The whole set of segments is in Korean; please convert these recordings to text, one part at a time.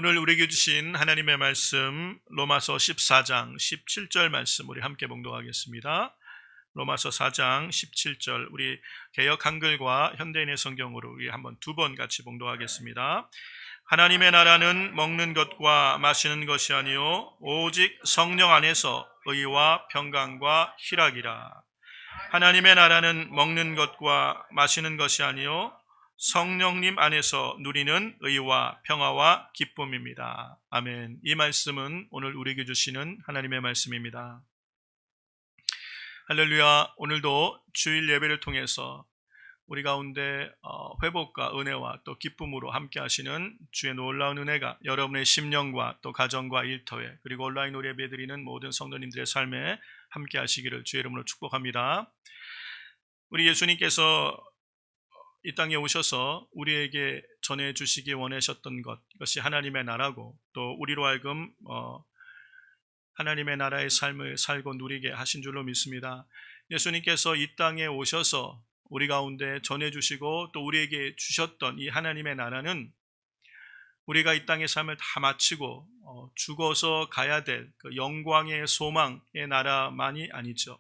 오늘 우리에게 주신 하나님의 말씀 로마서 14장 17절 말씀 우리 함께 봉독하겠습니다. 로마서 4장 17절 우리 개역 한글과 현대인의 성경으로 우리 한번 두 번 같이 봉독하겠습니다. 하나님의 나라는 먹는 것과 마시는 것이 아니요 오직 성령 안에서 의와 평강과 희락이라. 하나님의 나라는 먹는 것과 마시는 것이 아니요 성령님 안에서 누리는 의와 평화와 기쁨입니다. 아멘. 이 말씀은 오늘 우리에게 주시는 하나님의 말씀입니다. 할렐루야. 오늘도 주일 예배를 통해서 우리 가운데 회복과 은혜와 또 기쁨으로 함께 하시는 주의 놀라운 은혜가 여러분의 심령과 또 가정과 일터에 그리고 온라인으로 예배드리는 모든 성도님들의 삶에 함께 하시기를 주의 이름으로 축복합니다. 우리 예수님께서 이 땅에 오셔서 우리에게 전해주시기 원하셨던 것, 이것이 하나님의 나라고 또 우리로 하여금 하나님의 나라의 삶을 살고 누리게 하신 줄로 믿습니다. 예수님께서 이 땅에 오셔서 우리 가운데 전해주시고 또 우리에게 주셨던 이 하나님의 나라는 우리가 이 땅의 삶을 다 마치고 죽어서 가야 될 그 영광의 소망의 나라만이 아니죠.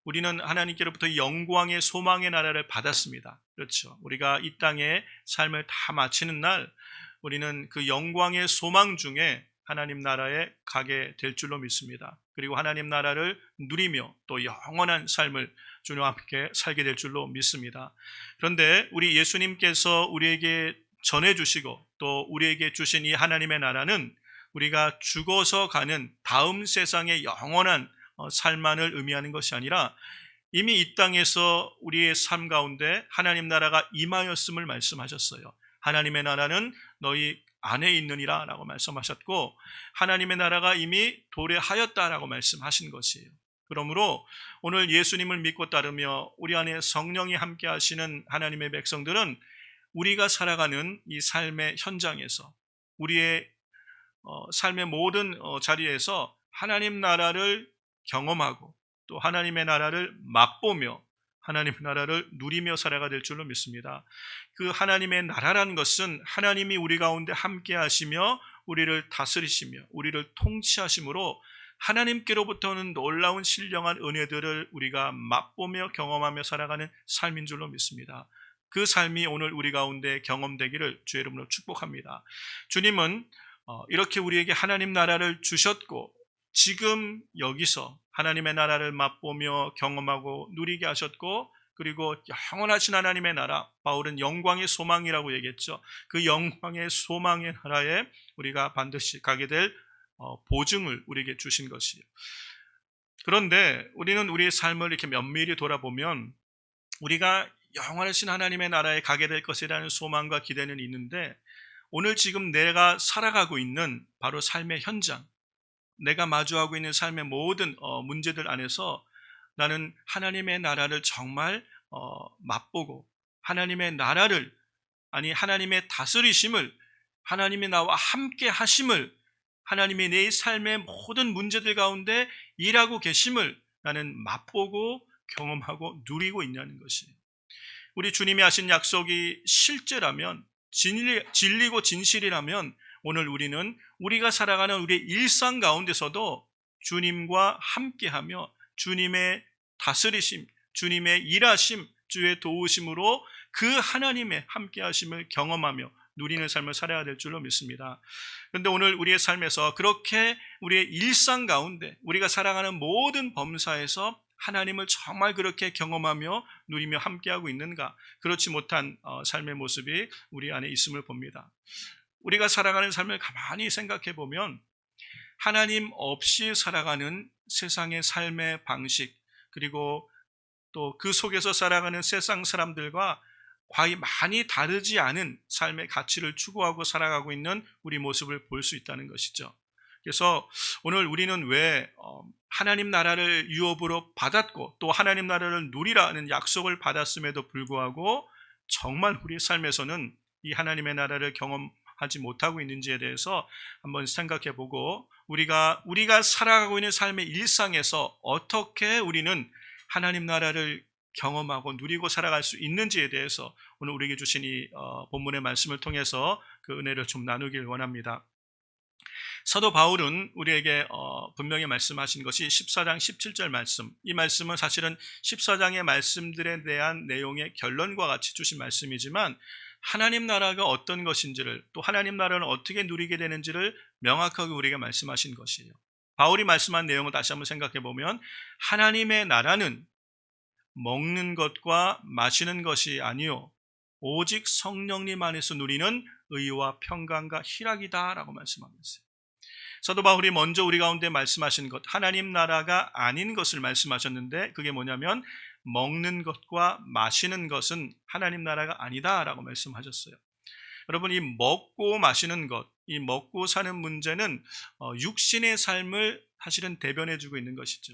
우리는 하나님께로부터 영광의 소망의 나라를 받았습니다. 그렇죠. 우리가 이 땅의 삶을 다 마치는 날 우리는 그 영광의 소망 중에 하나님 나라에 가게 될 줄로 믿습니다. 그리고 하나님 나라를 누리며 또 영원한 삶을 주님과 함께 살게 될 줄로 믿습니다. 그런데 우리 예수님께서 우리에게 전해주시고 또 우리에게 주신 이 하나님의 나라는 우리가 죽어서 가는 다음 세상의 영원한 삶만을 의미하는 것이 아니라 이미 이 땅에서 우리의 삶 가운데 하나님 나라가 임하였음을 말씀하셨어요. 하나님의 나라는 너희 안에 있느니라 라고 말씀하셨고 하나님의 나라가 이미 도래하였다라고 말씀하신 것이에요. 그러므로 오늘 예수님을 믿고 따르며 우리 안에 성령이 함께 하시는 하나님의 백성들은 우리가 살아가는 이 삶의 현장에서 우리의 삶의 모든 자리에서 하나님 나라를 경험하고 또 하나님의 나라를 맛보며 하나님의 나라를 누리며 살아가 될 줄로 믿습니다. 그 하나님의 나라라는 것은 하나님이 우리 가운데 함께 하시며 우리를 다스리시며 우리를 통치하심으로 하나님께로부터는 놀라운 신령한 은혜들을 우리가 맛보며 경험하며 살아가는 삶인 줄로 믿습니다. 그 삶이 오늘 우리 가운데 경험되기를 주의 이름으로 축복합니다. 주님은 이렇게 우리에게 하나님 나라를 주셨고 지금 여기서 하나님의 나라를 맛보며 경험하고 누리게 하셨고 그리고 영원하신 하나님의 나라, 바울은 영광의 소망이라고 얘기했죠. 그 영광의 소망의 나라에 우리가 반드시 가게 될 보증을 우리에게 주신 것이에요. 그런데 우리는 우리의 삶을 이렇게 면밀히 돌아보면 우리가 영원하신 하나님의 나라에 가게 될 것이라는 소망과 기대는 있는데 오늘 지금 내가 살아가고 있는 바로 삶의 현장, 내가 마주하고 있는 삶의 모든 문제들 안에서 나는 하나님의 나라를 정말 맛보고 하나님의 나라를 하나님의 다스리심을 하나님이 나와 함께 하심을 하나님이 내 삶의 모든 문제들 가운데 일하고 계심을 나는 맛보고 경험하고 누리고 있냐는 것이에요. 우리 주님이 하신 약속이 실제라면 진리고 진실이라면 오늘 우리는 우리가 살아가는 우리의 일상 가운데서도 주님과 함께하며 주님의 다스리심, 주님의 일하심, 주의 도우심으로 그 하나님의 함께하심을 경험하며 누리는 삶을 살아야 될 줄로 믿습니다. 그런데 오늘 우리의 삶에서 그렇게 우리의 일상 가운데 우리가 살아가는 모든 범사에서 하나님을 정말 그렇게 경험하며 누리며 함께하고 있는가? 그렇지 못한 삶의 모습이 우리 안에 있음을 봅니다. 우리가 살아가는 삶을 가만히 생각해 보면 하나님 없이 살아가는 세상의 삶의 방식 그리고 또 그 속에서 살아가는 세상 사람들과 거의 많이 다르지 않은 삶의 가치를 추구하고 살아가고 있는 우리 모습을 볼 수 있다는 것이죠. 그래서 오늘 우리는 왜 하나님 나라를 유업으로 받았고 또 하나님 나라를 누리라는 약속을 받았음에도 불구하고 정말 우리 삶에서는 이 하나님의 나라를 경험하지 못하고 있는지에 대해서 한번 생각해 보고 우리가 살아가고 있는 삶의 일상에서 어떻게 우리는 하나님 나라를 경험하고 누리고 살아갈 수 있는지에 대해서 오늘 우리에게 주신 이 본문의 말씀을 통해서 그 은혜를 좀 나누길 원합니다. 사도 바울은 우리에게 분명히 말씀하신 것이 14장 17절 말씀, 이 말씀은 사실은 14장의 말씀들에 대한 내용의 결론과 같이 주신 말씀이지만 하나님 나라가 어떤 것인지를, 또 하나님 나라를 어떻게 누리게 되는지를 명확하게 우리에게 말씀하신 것이에요. 바울이 말씀한 내용을 다시 한번 생각해 보면 하나님의 나라는 먹는 것과 마시는 것이 아니요 오직 성령님 안에서 누리는 의와 평강과 희락이다라고 말씀하고 있어요. 사도 바울이 먼저 우리 가운데 말씀하신 것, 하나님 나라가 아닌 것을 말씀하셨는데 그게 뭐냐면 먹는 것과 마시는 것은 하나님 나라가 아니다라고 말씀하셨어요. 여러분, 이 먹고 마시는 것, 이 먹고 사는 문제는 육신의 삶을 사실은 대변해주고 있는 것이죠.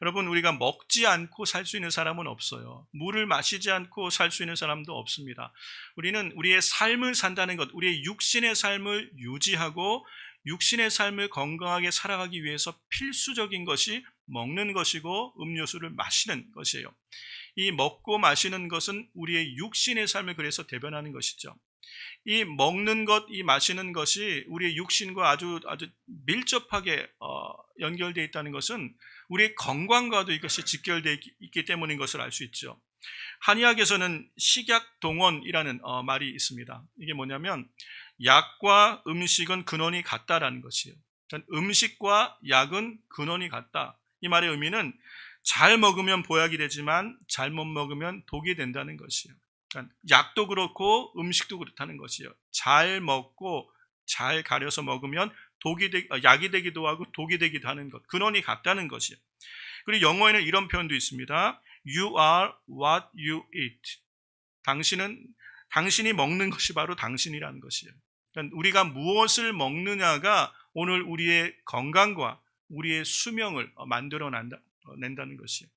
여러분, 우리가 먹지 않고 살 수 있는 사람은 없어요. 물을 마시지 않고 살 수 있는 사람도 없습니다. 우리는 우리의 삶을 산다는 것, 우리의 육신의 삶을 유지하고 육신의 삶을 건강하게 살아가기 위해서 필수적인 것이 먹는 것이고 음료수를 마시는 것이에요. 이 먹고 마시는 것은 우리의 육신의 삶을 그래서 대변하는 것이죠. 이 먹는 것, 이 마시는 것이 우리의 육신과 아주 밀접하게 연결되어 있다는 것은 우리의 건강과도 이것이 직결되어 있기 때문인 것을 알 수 있죠. 한의학에서는 식약동원이라는 말이 있습니다. 이게 뭐냐면 약과 음식은 근원이 같다라는 것이에요. 그러니까 음식과 약은 근원이 같다. 이 말의 의미는 잘 먹으면 보약이 되지만 잘못 먹으면 독이 된다는 것이에요. 그러니까 약도 그렇고 음식도 그렇다는 것이에요. 잘 먹고 잘 가려서 먹으면 약이 되기도 하고 독이 되기도 하는 것. 근원이 같다는 것이에요. 그리고 영어에는 이런 표현도 있습니다. You are what you eat. 당신이 먹는 것이 바로 당신이라는 것이에요. 그러니까 우리가 무엇을 먹느냐가 오늘 우리의 건강과 우리의 수명을 낸다는 것이에요.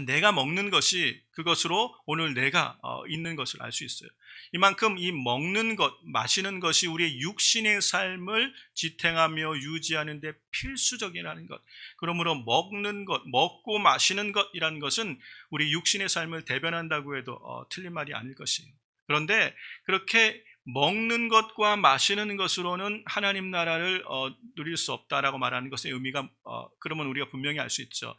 내가 먹는 것이 그것으로 오늘 내가 있는 것을 알 수 있어요. 이만큼 이 먹는 것, 마시는 것이 우리의 육신의 삶을 지탱하며 유지하는 데 필수적이라는 것. 그러므로 먹는 것, 먹고 마시는 것이라는 것은 우리 육신의 삶을 대변한다고 해도 틀린 말이 아닐 것이에요. 그런데 그렇게 먹는 것과 마시는 것으로는 하나님 나라를 누릴 수 없다라고 말하는 것의 의미가 그러면 우리가 분명히 알 수 있죠.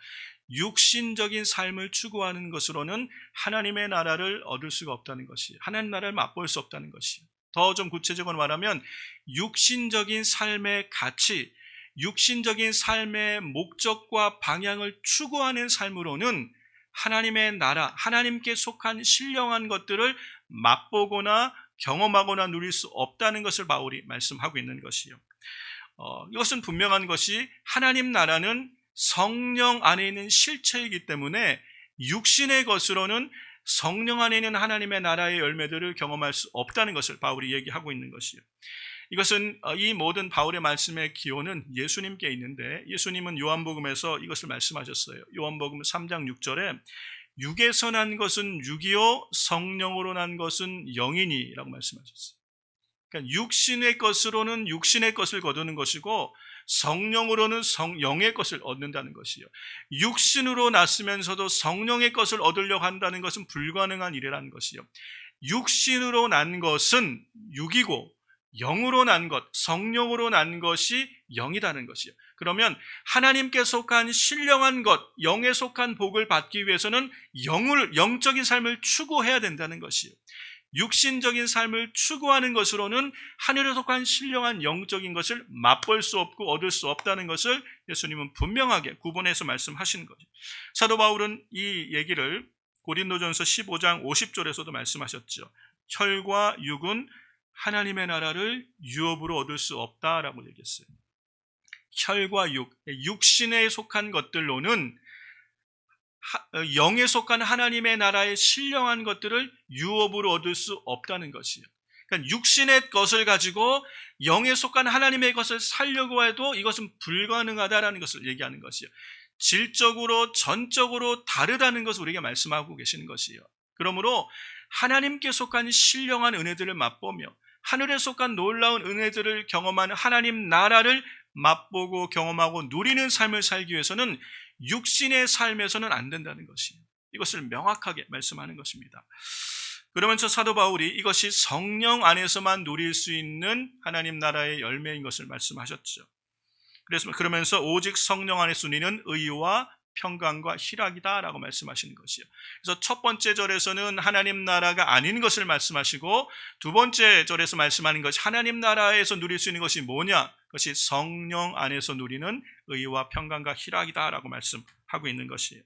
육신적인 삶을 추구하는 것으로는 하나님의 나라를 얻을 수가 없다는 것이에요. 하나님 나라를 맛볼 수 없다는 것이에요. 더 좀 구체적으로 말하면 육신적인 삶의 가치, 육신적인 삶의 목적과 방향을 추구하는 삶으로는 하나님의 나라, 하나님께 속한 신령한 것들을 맛보거나 경험하거나 누릴 수 없다는 것을 바울이 말씀하고 있는 것이요. 이것은 분명한 것이 하나님 나라는 성령 안에 있는 실체이기 때문에 육신의 것으로는 성령 안에 있는 하나님의 나라의 열매들을 경험할 수 없다는 것을 바울이 얘기하고 있는 것이요. 이것은 이 모든 바울의 말씀의 기원은 예수님께 있는데 예수님은 요한복음에서 이것을 말씀하셨어요. 요한복음 3장 6절에 육에서 난 것은 육이요 성령으로 난 것은 영이니라고 말씀하셨어요. 그러니까 육신의 것으로는 육신의 것을 거두는 것이고 성령으로는 영의 것을 얻는다는 것이요. 육신으로 났으면서도 성령의 것을 얻으려고 한다는 것은 불가능한 일이라는 것이요. 육신으로 난 것은 육이고 영으로 난 것, 성령으로 난 것이 영이라는 것이요. 그러면 하나님께 속한 신령한 것, 영에 속한 복을 받기 위해서는 영적인 삶을 추구해야 된다는 것이요. 육신적인 삶을 추구하는 것으로는 하늘에 속한 신령한 영적인 것을 맛볼 수 없고 얻을 수 없다는 것을 예수님은 분명하게 구분해서 말씀하시는 거죠. 사도 바울은 이 얘기를 고린도전서 15장 50절에서도 말씀하셨죠. 혈과 육은 하나님의 나라를 유업으로 얻을 수 없다라고 얘기했어요. 혈과 육신에 속한 것들로는 영에 속한 하나님의 나라의 신령한 것들을 유업으로 얻을 수 없다는 것이에요. 그러니까 육신의 것을 가지고 영에 속한 하나님의 것을 살려고 해도 이것은 불가능하다라는 것을 얘기하는 것이에요. 질적으로 전적으로 다르다는 것을 우리에게 말씀하고 계시는 것이에요. 그러므로 하나님께 속한 신령한 은혜들을 맛보며 하늘에 속한 놀라운 은혜들을 경험하는 하나님 나라를 맛보고 경험하고 누리는 삶을 살기 위해서는 육신의 삶에서는 안 된다는 것이에요. 이것을 명확하게 말씀하는 것입니다. 그러면서 사도 바울이 이것이 성령 안에서만 누릴 수 있는 하나님 나라의 열매인 것을 말씀하셨죠. 그러면서 오직 성령 안에서 누리는 의와 평강과 희락이다라고 말씀하시는 것이요. 그래서 첫 번째 절에서는 하나님 나라가 아닌 것을 말씀하시고, 두 번째 절에서 말씀하는 것이 하나님 나라에서 누릴 수 있는 것이 뭐냐? 그것이 성령 안에서 누리는 의와 평강과 희락이다라고 말씀하고 있는 것이에요.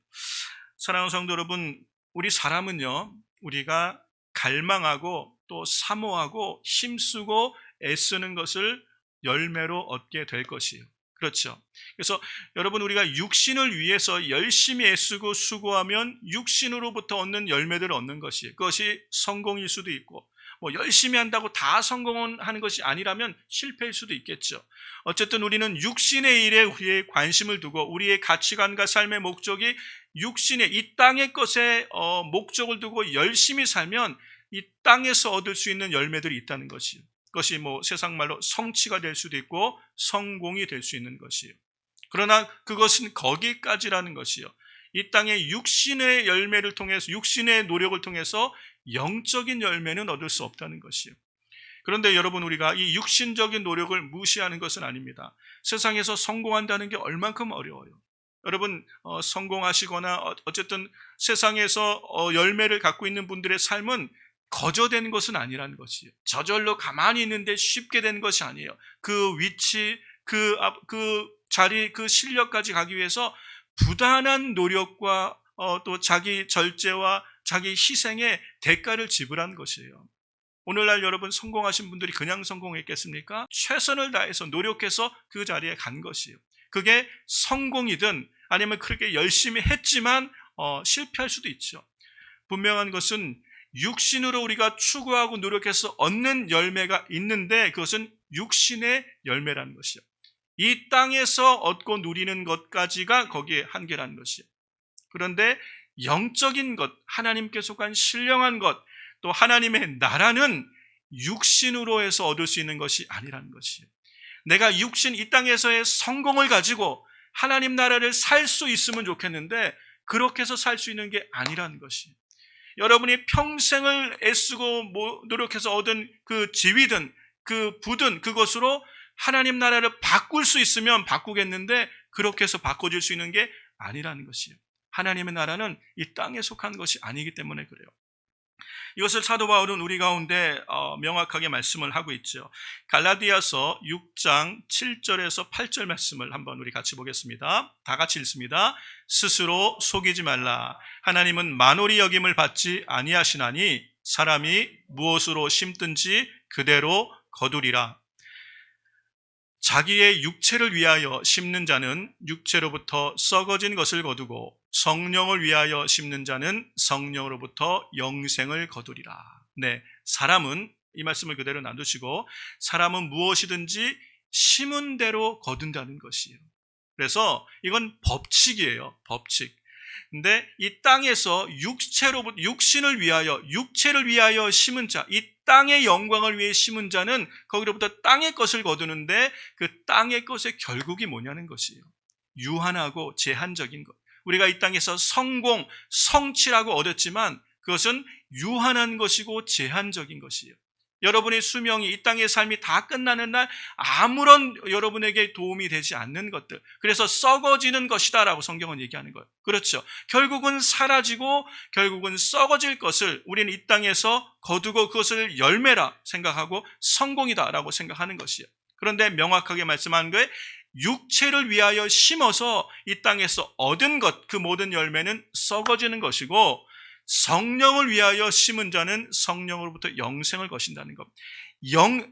사랑하는 성도 여러분, 우리 사람은요, 우리가 갈망하고 또 사모하고 힘쓰고 애쓰는 것을 열매로 얻게 될 것이에요. 그렇죠. 그래서 여러분, 우리가 육신을 위해서 열심히 애쓰고 수고하면 육신으로부터 얻는 열매들을 얻는 것이에요. 그것이 성공일 수도 있고, 열심히 한다고 다 성공하는 것이 아니라면 실패일 수도 있겠죠. 어쨌든 우리는 육신의 일에 우리의 관심을 두고 우리의 가치관과 삶의 목적이 육신의 이 땅의 것에 목적을 두고 열심히 살면 이 땅에서 얻을 수 있는 열매들이 있다는 것이에요. 그것이 세상 말로 성취가 될 수도 있고 성공이 될 수 있는 것이에요. 그러나 그것은 거기까지라는 것이요. 이 땅의 육신의 열매를 통해서, 육신의 노력을 통해서 영적인 열매는 얻을 수 없다는 것이요. 그런데 여러분, 우리가 이 육신적인 노력을 무시하는 것은 아닙니다. 세상에서 성공한다는 게 얼만큼 어려워요. 여러분, 성공하시거나 어쨌든 세상에서 열매를 갖고 있는 분들의 삶은 거저되는 것은 아니라는 것이에요. 저절로 가만히 있는데 쉽게 되는 것이 아니에요. 그 위치, 그 자리, 그 실력까지 가기 위해서 부단한 노력과 또 자기 절제와 자기 희생의 대가를 지불한 것이에요. 오늘날 여러분, 성공하신 분들이 그냥 성공했겠습니까? 최선을 다해서 노력해서 그 자리에 간 것이에요. 그게 성공이든 아니면 그렇게 열심히 했지만 실패할 수도 있죠. 분명한 것은 육신으로 우리가 추구하고 노력해서 얻는 열매가 있는데 그것은 육신의 열매라는 것이요. 이 땅에서 얻고 누리는 것까지가 거기에 한계라는 것이요. 그런데 영적인 것, 하나님께 속한 신령한 것, 또 하나님의 나라는 육신으로 해서 얻을 수 있는 것이 아니라는 것이에요. 내가 육신 이 땅에서의 성공을 가지고 하나님 나라를 살 수 있으면 좋겠는데 그렇게 해서 살 수 있는 게 아니라는 것이에요. 여러분이 평생을 애쓰고 노력해서 얻은 그 지위든 그 부든 그것으로 하나님 나라를 바꿀 수 있으면 바꾸겠는데 그렇게 해서 바꿔줄 수 있는 게 아니라는 것이에요. 하나님의 나라는 이 땅에 속한 것이 아니기 때문에 그래요. 이것을 사도 바울은 우리 가운데 명확하게 말씀을 하고 있죠. 갈라디아서 6장 7절에서 8절 말씀을 한번 우리 같이 보겠습니다. 다 같이 읽습니다. 스스로 속이지 말라. 하나님은 만홀히 여김을 받지 아니하시나니 사람이 무엇으로 심든지 그대로 거두리라. 자기의 육체를 위하여 심는 자는 육체로부터 썩어진 것을 거두고 성령을 위하여 심는 자는 성령으로부터 영생을 거두리라. 네, 사람은, 이 말씀을 그대로 놔두시고, 사람은 무엇이든지 심은 대로 거둔다는 것이에요. 그래서 이건 법칙이에요. 법칙. 근데 이 땅에서 육신을 위하여 심은 자, 이 땅의 영광을 위해 심은 자는 거기로부터 땅의 것을 거두는데 그 땅의 것의 결국이 뭐냐는 것이에요. 유한하고 제한적인 것. 우리가 이 땅에서 성공, 성취라고 얻었지만 그것은 유한한 것이고 제한적인 것이에요. 여러분의 수명이, 이 땅의 삶이 다 끝나는 날 아무런 여러분에게 도움이 되지 않는 것들, 그래서 썩어지는 것이다 라고 성경은 얘기하는 거예요. 그렇죠. 결국은 사라지고 결국은 썩어질 것을 우리는 이 땅에서 거두고 그것을 열매라 생각하고 성공이다 라고 생각하는 것이에요. 그런데 명확하게 말씀하는 거에 육체를 위하여 심어서 이 땅에서 얻은 것, 그 모든 열매는 썩어지는 것이고, 성령을 위하여 심은 자는 성령으로부터 영생을 거신다는 것.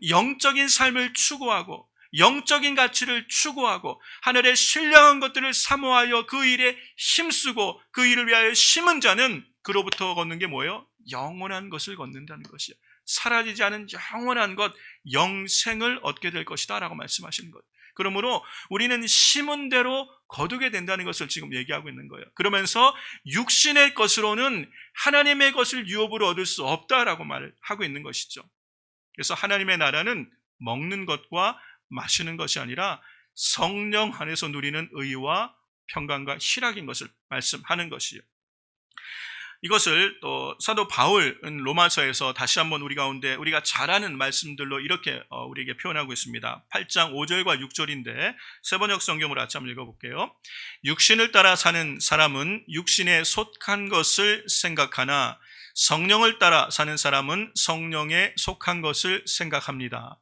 영적인 삶을 추구하고 영적인 가치를 추구하고 하늘의 신령한 것들을 사모하여 그 일에 힘쓰고 그 일을 위하여 심은 자는 그로부터 걷는 게 뭐예요? 영원한 것을 걷는다는 것이에요. 사라지지 않은 영원한 것, 영생을 얻게 될 것이다 라고 말씀하시는 것. 그러므로 우리는 심은 대로 거두게 된다는 것을 지금 얘기하고 있는 거예요. 그러면서 육신의 것으로는 하나님의 것을 유업으로 얻을 수 없다라고 말하고 있는 것이죠. 그래서 하나님의 나라는 먹는 것과 마시는 것이 아니라 성령 안에서 누리는 의와 평강과 희락인 것을 말씀하는 것이에요. 이것을 또 사도 바울은 로마서에서 다시 한번 우리 가운데 우리가 잘 아는 말씀들로 이렇게 우리에게 표현하고 있습니다. 8장 5절과 6절인데 세번역 성경으로 같이 한번 읽어볼게요. 육신을 따라 사는 사람은 육신에 속한 것을 생각하나 성령을 따라 사는 사람은 성령에 속한 것을 생각합니다.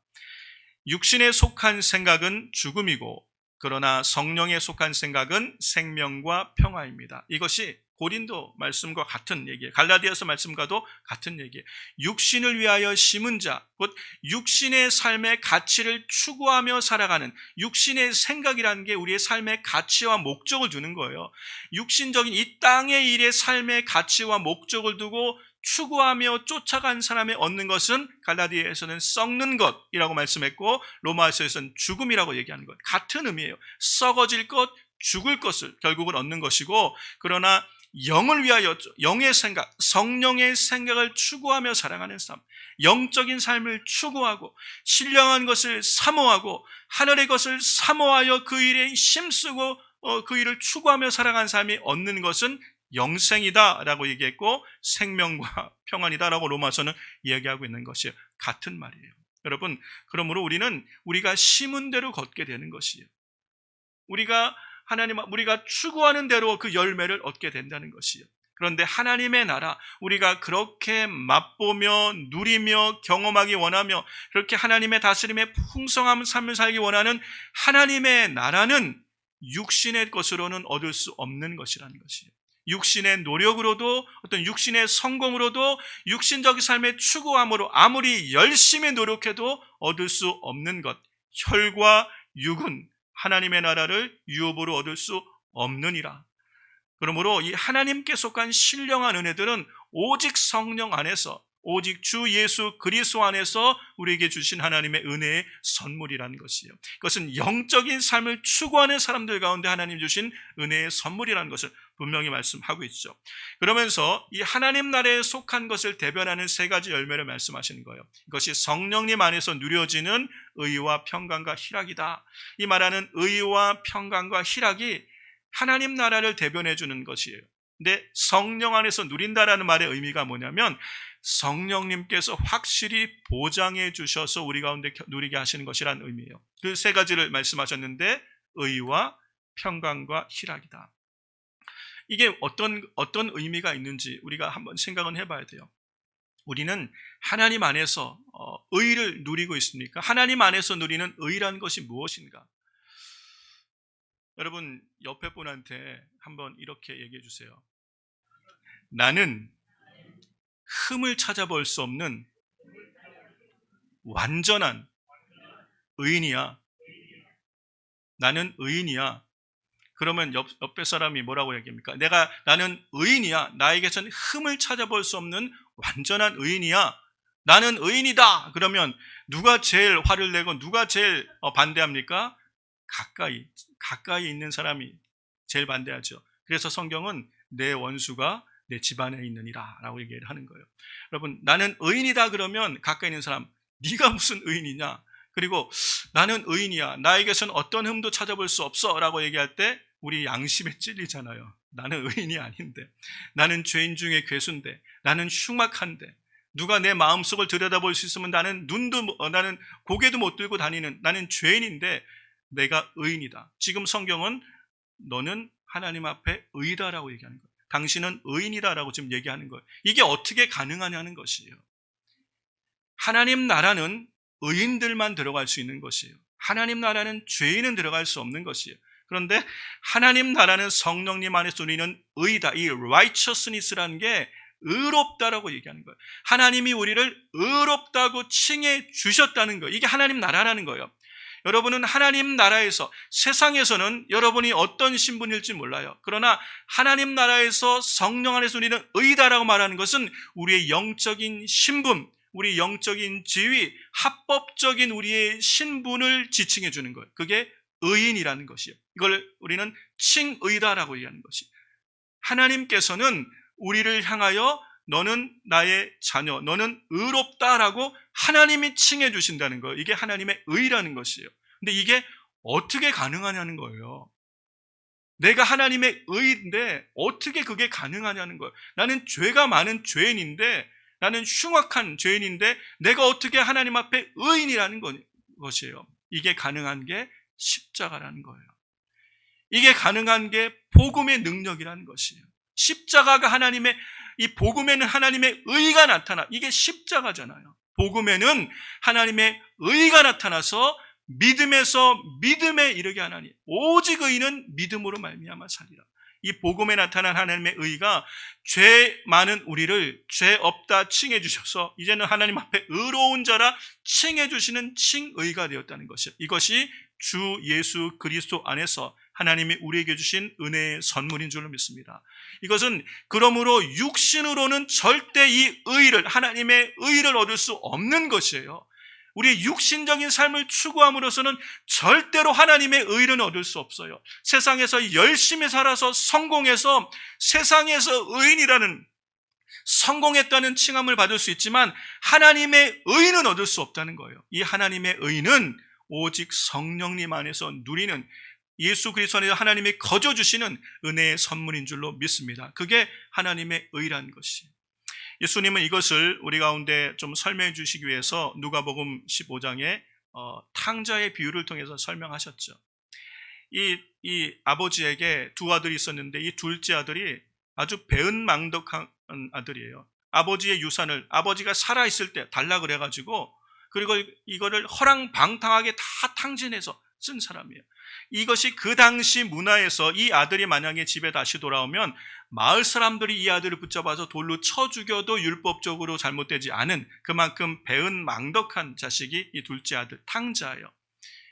육신에 속한 생각은 죽음이고 그러나 성령에 속한 생각은 생명과 평화입니다. 이것이 고린도 말씀과 같은 얘기예요. 갈라디아서 말씀과도 같은 얘기예요. 육신을 위하여 심은 자, 곧 육신의 삶의 가치를 추구하며 살아가는 육신의 생각이라는 게 우리의 삶의 가치와 목적을 두는 거예요. 육신적인 이 땅의 일의 삶의 가치와 목적을 두고 추구하며 쫓아간 사람이 얻는 것은 갈라디아에서는 썩는 것이라고 말씀했고 로마서에서는 죽음이라고 얘기하는 것. 같은 의미예요. 썩어질 것, 죽을 것을 결국은 얻는 것이고 그러나 영을 위하여 영의 생각, 성령의 생각을 추구하며 살아가는 삶, 영적인 삶을 추구하고 신령한 것을 사모하고 하늘의 것을 사모하여 그 일에 힘쓰고 그 일을 추구하며 살아가는 삶이 얻는 것은 영생이다라고 얘기했고 생명과 평안이다라고 로마서는 이야기하고 있는 것이에요. 같은 말이에요. 여러분, 그러므로 우리가 심은 대로 걷게 되는 것이에요. 우리가 추구하는 대로 그 열매를 얻게 된다는 것이에요. 그런데 하나님의 나라, 우리가 그렇게 맛보며 누리며 경험하기 원하며 그렇게 하나님의 다스림의 풍성한 삶을 살기 원하는 하나님의 나라는 육신의 것으로는 얻을 수 없는 것이라는 것이에요. 육신의 노력으로도 어떤 육신의 성공으로도 육신적 삶의 추구함으로 아무리 열심히 노력해도 얻을 수 없는 것, 혈과 육은 하나님의 나라를 유업으로 얻을 수 없느니라. 그러므로 이 하나님께 속한 신령한 은혜들은 오직 성령 안에서 오직 주 예수 그리스도 안에서 우리에게 주신 하나님의 은혜의 선물이라는 것이에요. 그것은 영적인 삶을 추구하는 사람들 가운데 하나님 주신 은혜의 선물이라는 것을 분명히 말씀하고 있죠. 그러면서 이 하나님 나라에 속한 것을 대변하는 세 가지 열매를 말씀하시는 거예요. 이것이 성령님 안에서 누려지는 의와 평강과 희락이다. 이 말하는 의와 평강과 희락이 하나님 나라를 대변해 주는 것이에요. 근데 성령 안에서 누린다라는 말의 의미가 뭐냐면 성령님께서 확실히 보장해 주셔서 우리 가운데 누리게 하시는 것이라는 의미예요. 그 세 가지를 말씀하셨는데 의와 평강과 희락이다. 이게 어떤 의미가 있는지 우리가 한번 생각은 해봐야 돼요. 우리는 하나님 안에서 의를 누리고 있습니까? 하나님 안에서 누리는 의라는 것이 무엇인가? 여러분 옆에 분한테 한번 이렇게 얘기해 주세요. 나는 흠을 찾아볼 수 없는 완전한 의인이야. 나는 의인이야. 그러면 옆에 사람이 뭐라고 얘기합니까? 나는 의인이야. 나에게서는 흠을 찾아볼 수 없는 완전한 의인이야. 나는 의인이다. 그러면 누가 제일 화를 내고 누가 제일 반대합니까? 가까이 있는 사람이 제일 반대하죠. 그래서 성경은 내 원수가 내 집안에 있느니라 라고 얘기를 하는 거예요. 여러분, 나는 의인이다 그러면 가까이 있는 사람, 네가 무슨 의인이냐? 그리고 나는 의인이야. 나에게서는 어떤 흠도 찾아볼 수 없어 라고 얘기할 때 우리 양심에 찔리잖아요. 나는 의인이 아닌데, 나는 죄인 중에 괴수인데, 나는 흉악한데, 누가 내 마음속을 들여다볼 수 있으면 나는 고개도 못 들고 다니는 나는 죄인인데 내가 의인이다. 지금 성경은 너는 하나님 앞에 의다라고 얘기하는 거예요. 당신은 의인이다라고 지금 얘기하는 거예요. 이게 어떻게 가능하냐는 것이에요. 하나님 나라는 의인들만 들어갈 수 있는 것이에요. 하나님 나라는 죄인은 들어갈 수 없는 것이에요. 그런데 하나님 나라는 성령님 안에서 우리는 의다. 이 righteousness라는 게 의롭다라고 얘기하는 거예요. 하나님이 우리를 의롭다고 칭해 주셨다는 거예요. 이게 하나님 나라라는 거예요. 여러분은 하나님 나라에서, 세상에서는 여러분이 어떤 신분일지 몰라요. 그러나 하나님 나라에서 성령 안에서 우리는 의다라고 말하는 것은 우리의 영적인 신분, 우리 영적인 지위, 합법적인 우리의 신분을 지칭해 주는 거예요. 그게 의인이라는 것이에요. 이걸 우리는 칭의다라고 얘기하는 것이에요. 하나님께서는 우리를 향하여 너는 나의 자녀, 너는 의롭다라고 하나님이 칭해 주신다는 거예요. 이게 하나님의 의라는 것이에요. 근데 이게 어떻게 가능하냐는 거예요. 내가 하나님의 의인데 어떻게 그게 가능하냐는 거예요. 나는 죄가 많은 죄인인데, 나는 흉악한 죄인인데 내가 어떻게 하나님 앞에 의인이라는 것이에요. 이게 가능한 게 십자가라는 거예요. 이게 가능한 게 복음의 능력이라는 것이에요. 십자가가 하나님의, 이 복음에는 하나님의 의가 나타나, 이게 십자가잖아요. 복음에는 하나님의 의가 나타나서 믿음에서 믿음에 이르게 하나니 오직 의인은 믿음으로 말미암아 살리라. 이 복음에 나타난 하나님의 의가 죄 많은 우리를 죄 없다 칭해 주셔서 이제는 하나님 앞에 의로운 자라 칭해 주시는 칭의가 되었다는 것이에요. 이것이 주 예수 그리스도 안에서 하나님이 우리에게 주신 은혜의 선물인 줄로 믿습니다. 이것은 그러므로 육신으로는 절대 이 의를, 하나님의 의를 얻을 수 없는 것이에요. 우리의 육신적인 삶을 추구함으로써는 절대로 하나님의 의를 얻을 수 없어요. 세상에서 열심히 살아서 성공해서 세상에서 의인이라는, 성공했다는 칭함을 받을 수 있지만 하나님의 의는 얻을 수 없다는 거예요. 이 하나님의 의는 오직 성령님 안에서 누리는, 예수 그리스도 안에서 하나님이 거저 주시는 은혜의 선물인 줄로 믿습니다. 그게 하나님의 의라는 것이에요. 예수님은 이것을 우리 가운데 좀 설명해 주시기 위해서 누가복음 15장에 탕자의 비유를 통해서 설명하셨죠. 이 아버지에게 두 아들이 있었는데 이 둘째 아들이 아주 배은망덕한 아들이에요. 아버지의 유산을 아버지가 살아있을 때 달라 그래가지고, 그리고 이거를 허랑방탕하게 다 탕진해서 쓴 사람이에요. 이것이 그 당시 문화에서 이 아들이 만약에 집에 다시 돌아오면 마을 사람들이 이 아들을 붙잡아서 돌로 쳐 죽여도 율법적으로 잘못되지 않은, 그만큼 배은망덕한 자식이 이 둘째 아들 탕자예요.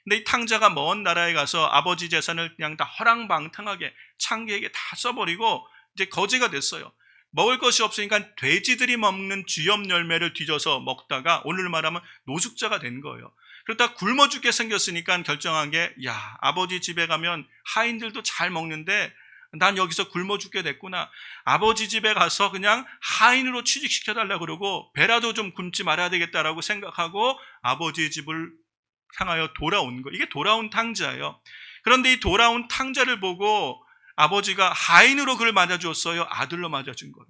근데 이 탕자가 먼 나라에 가서 아버지 재산을 그냥 다 허랑방탕하게 창기에게 다 써버리고 이제 거지가 됐어요. 먹을 것이 없으니까 돼지들이 먹는 쥐염 열매를 뒤져서 먹다가 오늘 말하면 노숙자가 된 거예요. 그러다 굶어 죽게 생겼으니까 결정한 게, 야, 아버지 집에 가면 하인들도 잘 먹는데 난 여기서 굶어 죽게 됐구나. 아버지 집에 가서 그냥 하인으로 취직시켜달라고 그러고 배라도 좀 굶지 말아야 되겠다라고 생각하고 아버지 집을 향하여 돌아온 거. 이게 돌아온 탕자예요. 그런데 이 돌아온 탕자를 보고 아버지가 하인으로 그를 맞아주었어요? 아들로 맞아준 거예요.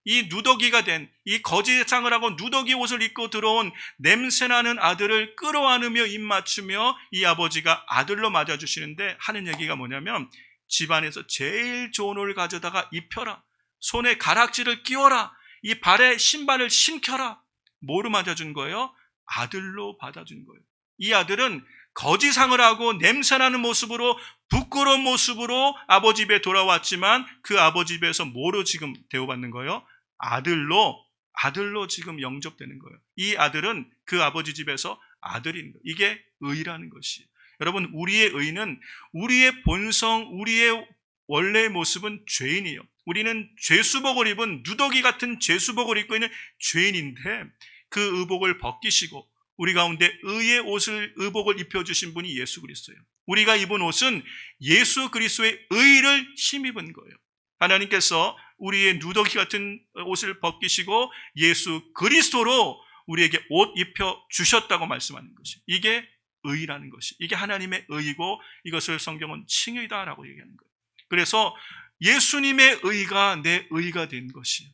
이 누더기가 된, 이 거지상을 하고 누더기 옷을 입고 들어온 냄새나는 아들을 끌어안으며 입 맞추며 이 아버지가 아들로 맞아주시는데 하는 얘기가 뭐냐면, 집안에서 제일 좋은 옷을 가져다가 입혀라, 손에 가락지를 끼워라, 이 발에 신발을 신겨라. 뭐로 맞아준 거예요? 아들로 받아준 거예요. 이 아들은 거지상을 하고 냄새나는 모습으로, 부끄러운 모습으로 아버지 집에 돌아왔지만 그 아버지 집에서 뭐로 지금 대우받는 거예요? 아들로 지금 영접되는 거예요. 이 아들은 그 아버지 집에서 아들인 거예요. 이게 의라는 것이에요. 여러분, 우리의 의는, 우리의 본성, 우리의 원래의 모습은 죄인이에요. 우리는 죄수복을 입은, 누더기 같은 죄수복을 입고 있는 죄인인데 그 의복을 벗기시고 우리 가운데 의의 옷을, 의복을 입혀주신 분이 예수 그리스도예요. 우리가 입은 옷은 예수 그리스도의 의를 힘입은 거예요. 하나님께서 우리의 누더기 같은 옷을 벗기시고 예수 그리스도로 우리에게 옷 입혀 주셨다고 말씀하는 것이, 이게 의라는 것이, 이게 하나님의 의이고 이것을 성경은 칭의다라고 얘기하는 거예요. 그래서 예수님의 의가 내 의가 된 것이에요.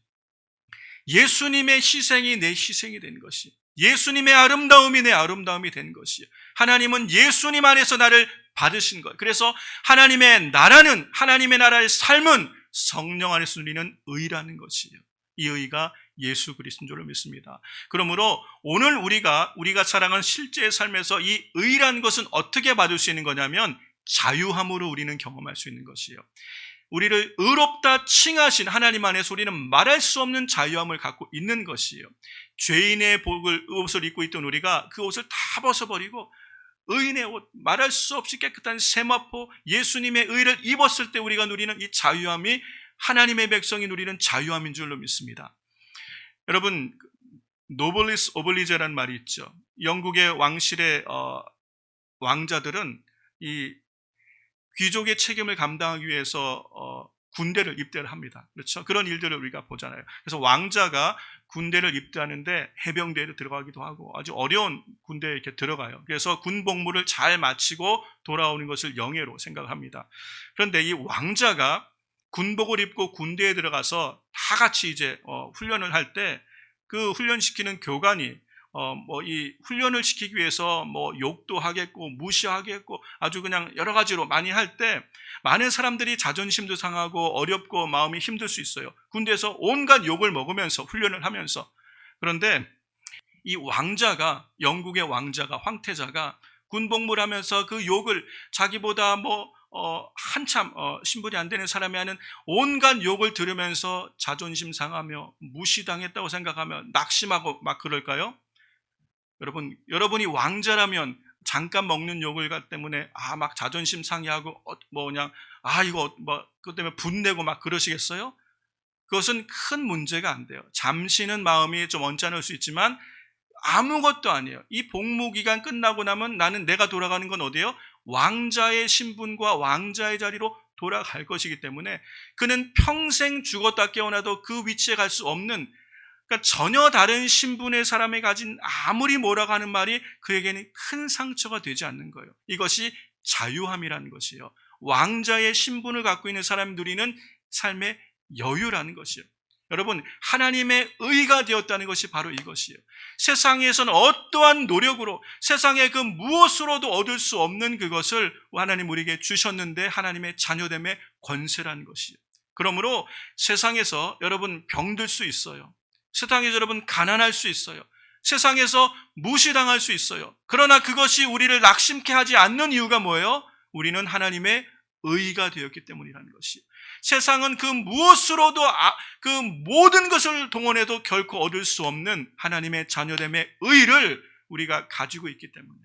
예수님의 희생이 내 희생이 된 것이에요. 예수님의 아름다움이 내 아름다움이 된 것이에요. 하나님은 예수님 안에서 나를 받으신 거예요. 그래서 하나님의 나라는, 하나님의 나라의 삶은 성령 안에서 누리는 의라는 것이에요. 이 의가 예수 그리스도인 줄을 믿습니다. 그러므로 오늘 우리가 살아가는 실제의 삶에서 이 의라는 것은 어떻게 받을 수 있는 거냐면 자유함으로 우리는 경험할 수 있는 것이에요. 우리를 의롭다 칭하신 하나님 안에서 우리는 말할 수 없는 자유함을 갖고 있는 것이에요. 죄인의 옷을 입고 있던 우리가 그 옷을 다 벗어버리고 의인의 옷, 말할 수 없이 깨끗한 세마포 예수님의 의를 입었을 때 우리가 누리는 이 자유함이 하나님의 백성이 누리는 자유함인 줄로 믿습니다. 여러분, 노블리스 오블리제라는 말이 있죠. 영국의 왕실의 왕자들은 이 귀족의 책임을 감당하기 위해서 군대를 입대를 합니다. 그렇죠? 그런 일들을 우리가 보잖아요. 그래서 왕자가 군대를 입대하는데 해병대에 들어가기도 하고 아주 어려운 군대에 이렇게 들어가요. 그래서 군 복무를 잘 마치고 돌아오는 것을 영예로 생각합니다. 그런데 이 왕자가 군복을 입고 군대에 들어가서 다 같이 이제 훈련을 할 때 그 훈련시키는 교관이 이 훈련을 시키기 위해서 욕도 하겠고 무시하겠고 아주 그냥 여러 가지로 많이 할 때 많은 사람들이 자존심도 상하고 어렵고 마음이 힘들 수 있어요. 군대에서 온갖 욕을 먹으면서 훈련을 하면서. 그런데 이 왕자가, 영국의 왕자가, 황태자가 군복무를 하면서 그 욕을 자기보다 한참 신분이 안 되는 사람이 하는 온갖 욕을 들으면서 자존심 상하며 무시당했다고 생각하며 낙심하고 막 그럴까요? 여러분이 왕자라면 잠깐 먹는 욕을 때문에 막 자존심 상해하고 그것 때문에 분내고 막 그러시겠어요? 그것은 큰 문제가 안 돼요. 잠시는 마음이 좀 언짢을 수 있지만 아무것도 아니에요. 이 복무 기간 끝나고 나면 내가 돌아가는 건 어디예요? 왕자의 신분과 왕자의 자리로 돌아갈 것이기 때문에 그는 평생 죽었다 깨어나도 그 위치에 갈 수 없는, 그러니까 전혀 다른 신분의 사람이 가진 아무리 뭐라고 하는 말이 그에게는 큰 상처가 되지 않는 거예요. 이것이 자유함이라는 것이에요. 왕자의 신분을 갖고 있는 사람이 누리는 삶의 여유라는 것이에요. 여러분, 하나님의 의가 되었다는 것이 바로 이것이에요. 세상에서는 어떠한 노력으로, 세상의 그 무엇으로도 얻을 수 없는 그것을 하나님 우리에게 주셨는데 하나님의 자녀됨의 권세라는 것이에요. 그러므로 세상에서 여러분 병들 수 있어요. 세상에서 여러분 가난할 수 있어요. 세상에서 무시당할 수 있어요. 그러나 그것이 우리를 낙심케 하지 않는 이유가 뭐예요? 우리는 하나님의 의가 되었기 때문이라는 것이에요. 세상은 그 무엇으로도 그 모든 것을 동원해도 결코 얻을 수 없는 하나님의 자녀됨의 의를 우리가 가지고 있기 때문에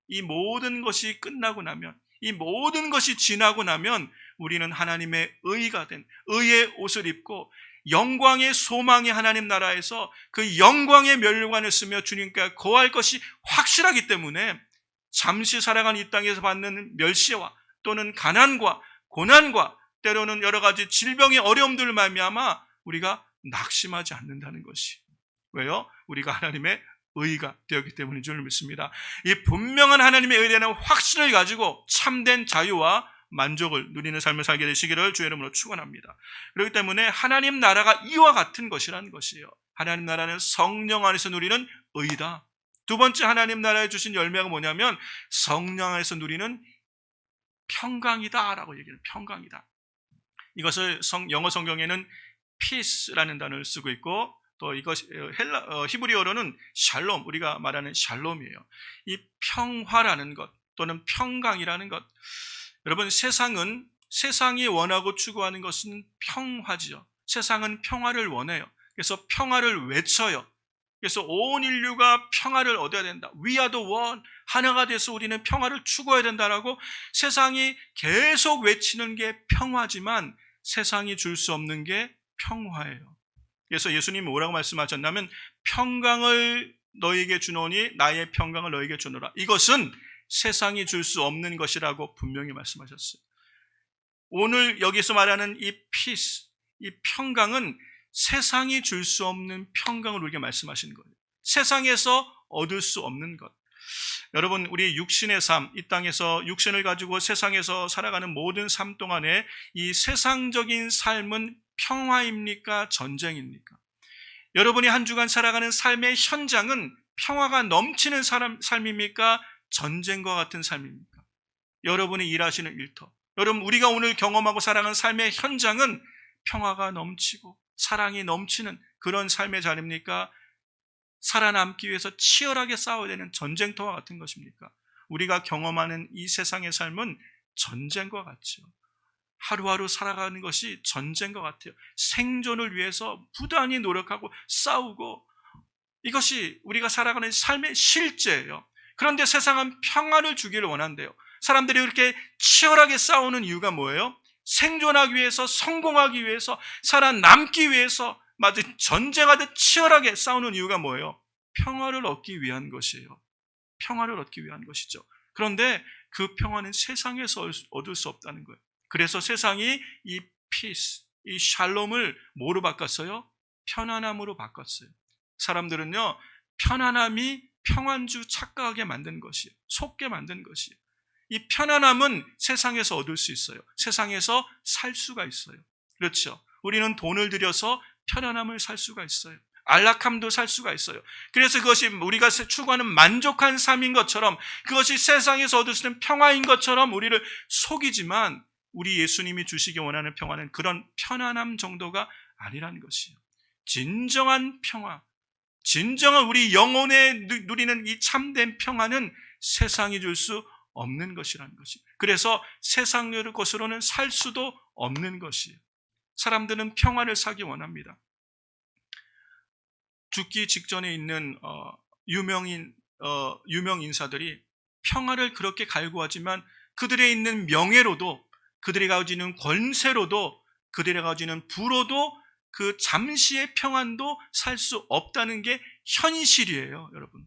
이 모든 것이 끝나고 나면, 이 모든 것이 지나고 나면 우리는 하나님의 의가 된 의의 옷을 입고 영광의 소망의 하나님 나라에서 그 영광의 면류관을 쓰며 주님과 거할 것이 확실하기 때문에 잠시 살아가는 이 땅에서 받는 멸시와 또는 가난과 고난과 때로는 여러 가지 질병의 어려움들을 말미암아 우리가 낙심하지 않는다는 것이, 왜요? 우리가 하나님의 의가 되었기 때문인 줄 믿습니다. 이 분명한 하나님의 의에 대한 확신을 가지고 참된 자유와 만족을 누리는 삶을 살게 되시기를 주의 이름으로 축원합니다. 그렇기 때문에 하나님 나라가 이와 같은 것이라는 것이에요. 하나님 나라는 성령 안에서 누리는 의다. 두 번째 하나님 나라에 주신 열매가 뭐냐면 성령 안에서 누리는 평강이다라고 얘기해요. 평강이다. 이것을 영어 성경에는 peace라는 단어를 쓰고 있고 또 이것이 히브리어로는 샬롬, 우리가 말하는 샬롬이에요. 이 평화라는 것 또는 평강이라는 것, 여러분 세상이 원하고 추구하는 것은 평화지요. 세상은 평화를 원해요. 그래서 평화를 외쳐요. 그래서 온 인류가 평화를 얻어야 된다. We are the one. 하나가 돼서 우리는 평화를 추구해야 된다라고 세상이 계속 외치는 게 평화지만 세상이 줄 수 없는 게 평화예요. 그래서 예수님이 뭐라고 말씀하셨냐면 평강을 너에게 주노니 나의 평강을 너에게 주노라. 이것은 세상이 줄 수 없는 것이라고 분명히 말씀하셨어요. 오늘 여기서 말하는 이 peace, 이 평강은 세상이 줄 수 없는 평강을 우리에게 말씀하신 거예요. 세상에서 얻을 수 없는 것. 여러분, 우리 육신의 삶, 이 땅에서 육신을 가지고 세상에서 살아가는 모든 삶 동안에 이 세상적인 삶은 평화입니까? 전쟁입니까? 여러분이 한 주간 살아가는 삶의 현장은 평화가 넘치는 삶입니까? 전쟁과 같은 삶입니까? 여러분이 일하시는 일터, 여러분 우리가 오늘 경험하고 살아가는 삶의 현장은 평화가 넘치고 사랑이 넘치는 그런 삶의 자리입니까? 살아남기 위해서 치열하게 싸워야 되는 전쟁터와 같은 것입니까? 우리가 경험하는 이 세상의 삶은 전쟁과 같죠. 하루하루 살아가는 것이 전쟁과 같아요. 생존을 위해서 부단히 노력하고 싸우고, 이것이 우리가 살아가는 삶의 실제예요. 그런데 세상은 평화를 주기를 원한대요. 사람들이 그렇게 치열하게 싸우는 이유가 뭐예요? 생존하기 위해서, 성공하기 위해서, 살아남기 위해서 마치 전쟁하듯 치열하게 싸우는 이유가 뭐예요? 평화를 얻기 위한 것이에요. 평화를 얻기 위한 것이죠. 그런데 그 평화는 세상에서 얻을 수 없다는 거예요. 그래서 세상이 이 peace, 이 샬롬을 뭐로 바꿨어요? 편안함으로 바꿨어요. 사람들은요, 편안함이 평안주 착각하게 만든 것이에요. 속게 만든 것이에요. 이 편안함은 세상에서 얻을 수 있어요. 세상에서 살 수가 있어요. 그렇죠? 우리는 돈을 들여서 편안함을 살 수가 있어요. 안락함도 살 수가 있어요. 그래서 그것이 우리가 추구하는 만족한 삶인 것처럼, 그것이 세상에서 얻을 수 있는 평화인 것처럼 우리를 속이지만, 우리 예수님이 주시기 원하는 평화는 그런 편안함 정도가 아니라는 것이에요. 진정한 평화, 진정한 우리 영혼에 누리는 이 참된 평화는 세상이 줄 수 없는 것이라는 것이. 그래서 세상의 것으로는 살 수도 없는 것이에요. 사람들은 평화를 사기 원합니다. 죽기 직전에 있는 유명 인사들이 평화를 그렇게 갈구하지만 그들의 있는 명예로도, 그들이 가지는 권세로도, 그들이 가지는 부로도 그 잠시의 평안도 살 수 없다는 게 현실이에요, 여러분.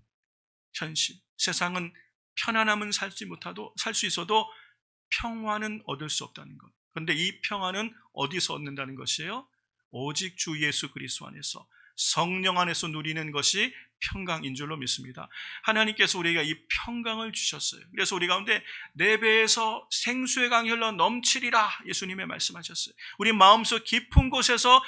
현실. 세상은 편안함은 살 수 있어도 평화는 얻을 수 없다는 것. 그런데 이 평화는 어디서 얻는다는 것이에요? 오직 주 예수 그리스도 안에서, 성령 안에서 누리는 것이 평강인 줄로 믿습니다. 하나님께서 우리에게 이 평강을 주셨어요. 그래서 우리 가운데 내 배에서 생수의 강이 흘러 넘치리라 예수님의 말씀하셨어요. 우리 마음속 깊은 곳에서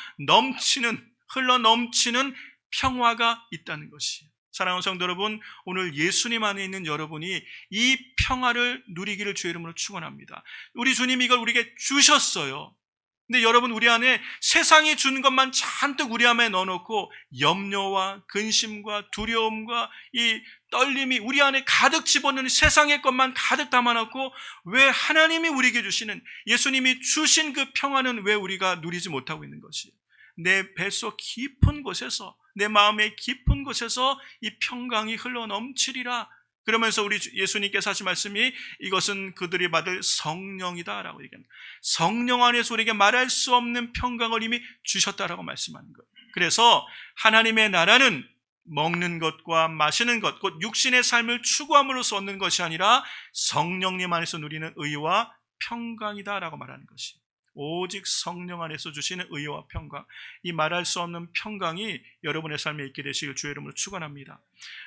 흘러 넘치는 평화가 있다는 것이에요. 사랑하는 성도 여러분, 오늘 예수님 안에 있는 여러분이 이 평화를 누리기를 주의 이름으로 축원합니다. 우리 주님이 이걸 우리에게 주셨어요. 근데 여러분, 우리 안에 세상이 주는 것만 잔뜩 우리 안에 넣어놓고 염려와 근심과 두려움과 이 떨림이 우리 안에 가득 집어넣는 세상의 것만 가득 담아놓고, 왜 하나님이 우리에게 주시는, 예수님이 주신 그 평화는 왜 우리가 누리지 못하고 있는 것이에요? 내 뱃속 깊은 곳에서, 내 마음의 깊은 곳에서 이 평강이 흘러 넘치리라. 그러면서 우리 예수님께서 하신 말씀이, 이것은 그들이 받을 성령이다라고 얘기합니다. 성령 안에서 우리에게 말할 수 없는 평강을 이미 주셨다라고 말씀하는 거예요. 그래서 하나님의 나라는 먹는 것과 마시는 것, 곧 육신의 삶을 추구함으로써 얻는 것이 아니라 성령님 안에서 누리는 의와 평강이다라고 말하는 것이에요. 오직 성령 안에서 주시는 의와 평강, 이 말할 수 없는 평강이 여러분의 삶에 있게 되시길 주의 이름으로 축원합니다.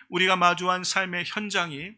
우리가 마주한 삶의 현장이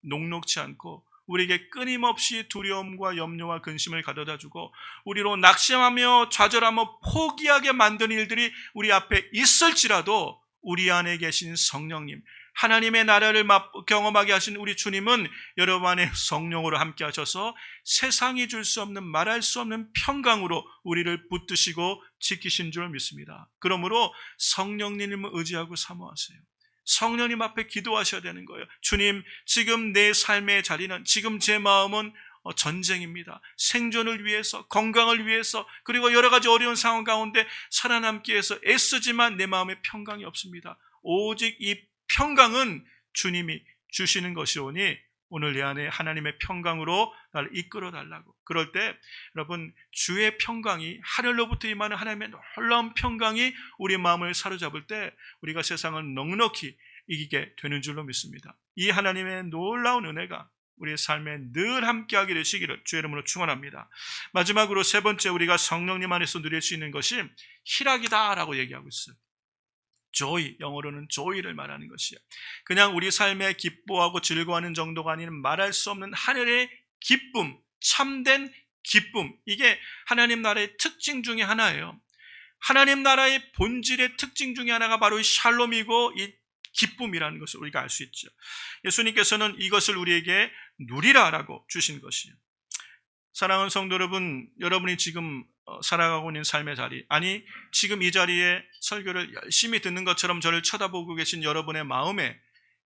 녹록지 않고 우리에게 끊임없이 두려움과 염려와 근심을 가져다주고 우리로 낙심하며 좌절하며 포기하게 만드는 일들이 우리 앞에 있을지라도, 우리 안에 계신 성령님, 하나님의 나라를 경험하게 하신 우리 주님은 여러분 안에 성령으로 함께 하셔서 세상이 줄 수 없는, 말할 수 없는 평강으로 우리를 붙드시고 지키신 줄 믿습니다. 그러므로 성령님을 의지하고 사모하세요. 성령님 앞에 기도하셔야 되는 거예요. 주님, 지금 내 삶의 자리는, 지금 제 마음은 전쟁입니다. 생존을 위해서, 건강을 위해서, 그리고 여러 가지 어려운 상황 가운데 살아남기 위해서 애쓰지만 내 마음에 평강이 없습니다. 오직 이 평강은 주님이 주시는 것이오니 오늘 내 안에 하나님의 평강으로 나를 이끌어 달라고. 그럴 때 여러분, 주의 평강이, 하늘로부터 임하는 하나님의 놀라운 평강이 우리 마음을 사로잡을 때 우리가 세상을 넉넉히 이기게 되는 줄로 믿습니다. 이 하나님의 놀라운 은혜가 우리의 삶에 늘 함께하게 되시기를 주의 이름으로 축원합니다. 마지막으로 세 번째, 우리가 성령님 안에서 누릴 수 있는 것이 희락이다라고 얘기하고 있어요. joy, 영어로는 joy를 말하는 것이에요. 그냥 우리 삶에 기뻐하고 즐거워하는 정도가 아닌 말할 수 없는 하늘의 기쁨, 참된 기쁨, 이게 하나님 나라의 특징 중에 하나예요. 하나님 나라의 본질의 특징 중에 하나가 바로 이 샬롬이고 이 기쁨이라는 것을 우리가 알 수 있죠. 예수님께서는 이것을 우리에게 누리라라고 주신 것이에요. 사랑하는 성도 여러분, 여러분이 지금 살아가고 있는 삶의 자리, 아니 지금 이 자리에 설교를 열심히 듣는 것처럼 저를 쳐다보고 계신 여러분의 마음에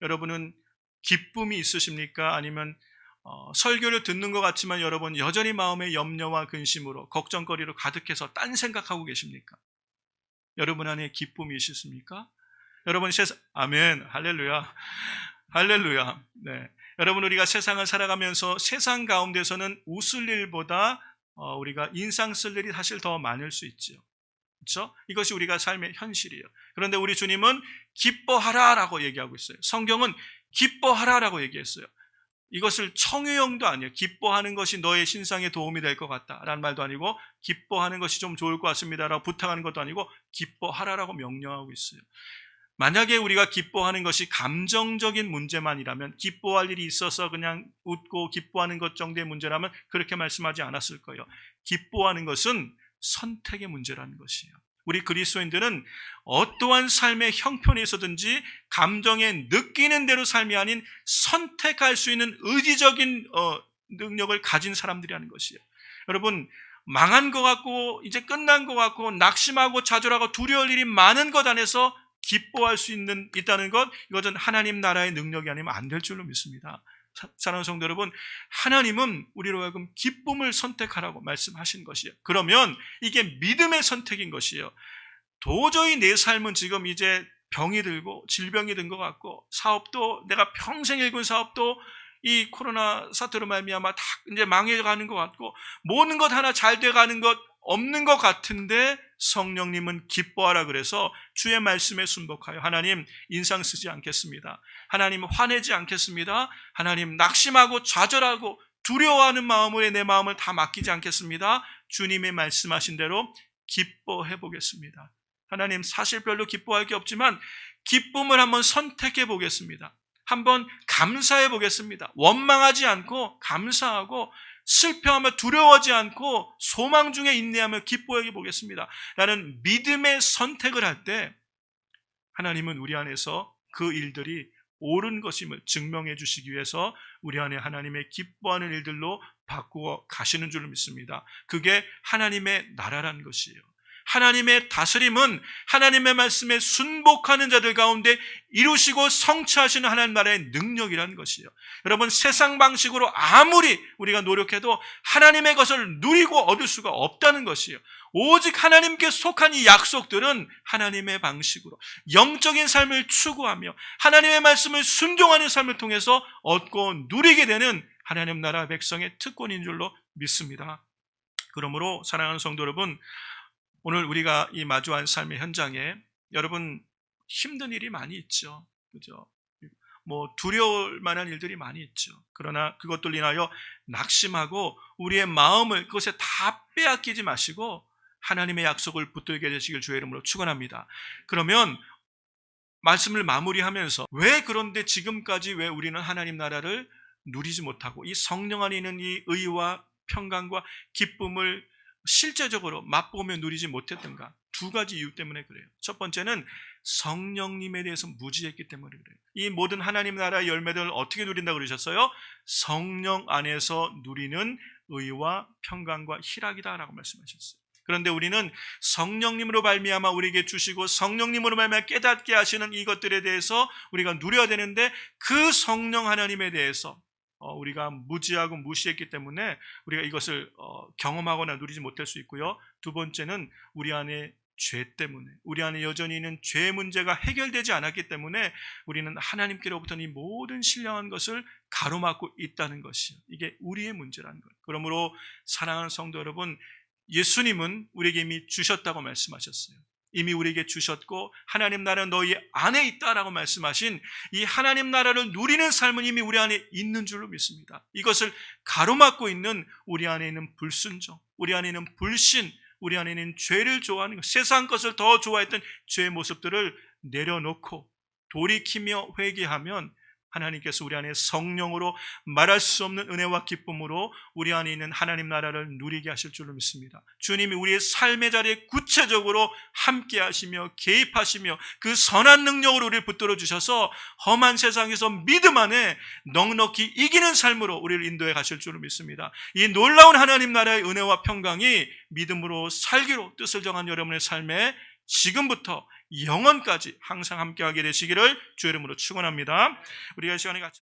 여러분은 기쁨이 있으십니까? 아니면 설교를 듣는 것 같지만 여러분 여전히 마음의 염려와 근심으로, 걱정거리로 가득해서 딴 생각하고 계십니까? 여러분 안에 기쁨이 있으십니까? 여러분 아멘, 할렐루야, 할렐루야. 네, 여러분, 우리가 세상을 살아가면서 세상 가운데서는 웃을 일보다 우리가 인상 쓸 일이 사실 더 많을 수 있죠. 그렇죠? 이것이 우리가 삶의 현실이에요. 그런데 우리 주님은 기뻐하라라고 얘기하고 있어요. 성경은 기뻐하라라고 얘기했어요. 이것을 청유형도 아니에요. 기뻐하는 것이 너의 신상에 도움이 될 것 같다라는 말도 아니고, 기뻐하는 것이 좀 좋을 것 같습니다라고 부탁하는 것도 아니고, 기뻐하라라고 명령하고 있어요. 만약에 우리가 기뻐하는 것이 감정적인 문제만이라면, 기뻐할 일이 있어서 그냥 웃고 기뻐하는 것 정도의 문제라면 그렇게 말씀하지 않았을 거예요. 기뻐하는 것은 선택의 문제라는 것이에요. 우리 그리스도인들은 어떠한 삶의 형편에 있어든지 감정에 느끼는 대로 삶이 아닌 선택할 수 있는 의지적인 능력을 가진 사람들이라는 것이에요. 여러분, 망한 것 같고 이제 끝난 것 같고 낙심하고 좌절하고 두려울 일이 많은 것 안에서 기뻐할 수 있다는 것, 이것은 하나님 나라의 능력이 아니면 안 될 줄로 믿습니다. 사랑하는 성도 여러분, 하나님은 우리로 하여금 기쁨을 선택하라고 말씀하신 것이에요. 그러면 이게 믿음의 선택인 것이에요. 도저히 내 삶은 지금 이제 병이 들고 질병이 든 것 같고, 사업도 내가 평생 일군 사업도 이 코로나 사태로 말미암아 다 이제 망해가는 것 같고, 모든 것 하나 잘 돼가는 것 없는 것 같은데, 성령님은 기뻐하라 그래서 주의 말씀에 순복하여, 하나님 인상 쓰지 않겠습니다. 하나님 화내지 않겠습니다. 하나님 낙심하고 좌절하고 두려워하는 마음으로 내 마음을 다 맡기지 않겠습니다. 주님의 말씀하신 대로 기뻐해 보겠습니다. 하나님, 사실 별로 기뻐할 게 없지만 기쁨을 한번 선택해 보겠습니다. 한번 감사해 보겠습니다. 원망하지 않고 감사하고, 슬퍼하며 두려워하지 않고 소망 중에 인내하며 기뻐해 보겠습니다. 라는 믿음의 선택을 할 때 하나님은 우리 안에서 그 일들이 옳은 것임을 증명해 주시기 위해서 우리 안에 하나님의 기뻐하는 일들로 바꾸어 가시는 줄 믿습니다. 그게 하나님의 나라라는 것이에요. 하나님의 다스림은 하나님의 말씀에 순복하는 자들 가운데 이루시고 성취하시는 하나님 나라의 능력이라는 것이에요. 여러분, 세상 방식으로 아무리 우리가 노력해도 하나님의 것을 누리고 얻을 수가 없다는 것이에요. 오직 하나님께 속한 이 약속들은 하나님의 방식으로 영적인 삶을 추구하며 하나님의 말씀을 순종하는 삶을 통해서 얻고 누리게 되는 하나님 나라 백성의 특권인 줄로 믿습니다. 그러므로 사랑하는 성도 여러분, 오늘 우리가 이 마주한 삶의 현장에 여러분 힘든 일이 많이 있죠. 그죠? 두려울 만한 일들이 많이 있죠. 그러나 그것들 인하여 낙심하고 우리의 마음을 그것에 다 빼앗기지 마시고 하나님의 약속을 붙들게 되시길 주의 이름으로 축원합니다. 그러면 말씀을 마무리하면서, 그런데 지금까지 왜 우리는 하나님 나라를 누리지 못하고 이 성령 안에 있는 이 의와 평강과 기쁨을 실제적으로 맛보며 누리지 못했던가? 두 가지 이유 때문에 그래요. 첫 번째는 성령님에 대해서 무지했기 때문에 그래요. 이 모든 하나님 나라의 열매들을 어떻게 누린다고 그러셨어요? 성령 안에서 누리는 의와 평강과 희락이다라고 말씀하셨어요. 그런데 우리는 성령님으로 말미암아 우리에게 주시고 성령님으로 말미암아 깨닫게 하시는 이것들에 대해서 우리가 누려야 되는데, 그 성령 하나님에 대해서 우리가 무지하고 무시했기 때문에 우리가 이것을 경험하거나 누리지 못할 수 있고요. 두 번째는 우리 안에 죄 때문에, 우리 안에 여전히 있는 죄 문제가 해결되지 않았기 때문에 우리는 하나님께로부터 이 모든 신령한 것을 가로막고 있다는 것이요, 이게 우리의 문제라는 거예요. 그러므로 사랑하는 성도 여러분, 예수님은 우리에게 이미 주셨다고 말씀하셨어요. 이미 우리에게 주셨고 하나님 나라는 너희 안에 있다라고 말씀하신 이 하나님 나라를 누리는 삶은 이미 우리 안에 있는 줄로 믿습니다. 이것을 가로막고 있는 우리 안에 있는 불순종, 우리 안에 있는 불신, 우리 안에 있는 죄를 좋아하는 것, 세상 것을 더 좋아했던 죄의 모습들을 내려놓고 돌이키며 회개하면 하나님께서 우리 안에 성령으로 말할 수 없는 은혜와 기쁨으로 우리 안에 있는 하나님 나라를 누리게 하실 줄로 믿습니다. 주님이 우리의 삶의 자리에 구체적으로 함께 하시며 개입하시며 그 선한 능력으로 우리를 붙들어 주셔서 험한 세상에서 믿음 안에 넉넉히 이기는 삶으로 우리를 인도해 가실 줄로 믿습니다. 이 놀라운 하나님 나라의 은혜와 평강이 믿음으로 살기로 뜻을 정한 여러분의 삶에 지금부터 영원까지 항상 함께하게 되시기를 주의 이름으로 축원합니다. 우리가 이 시간에 같이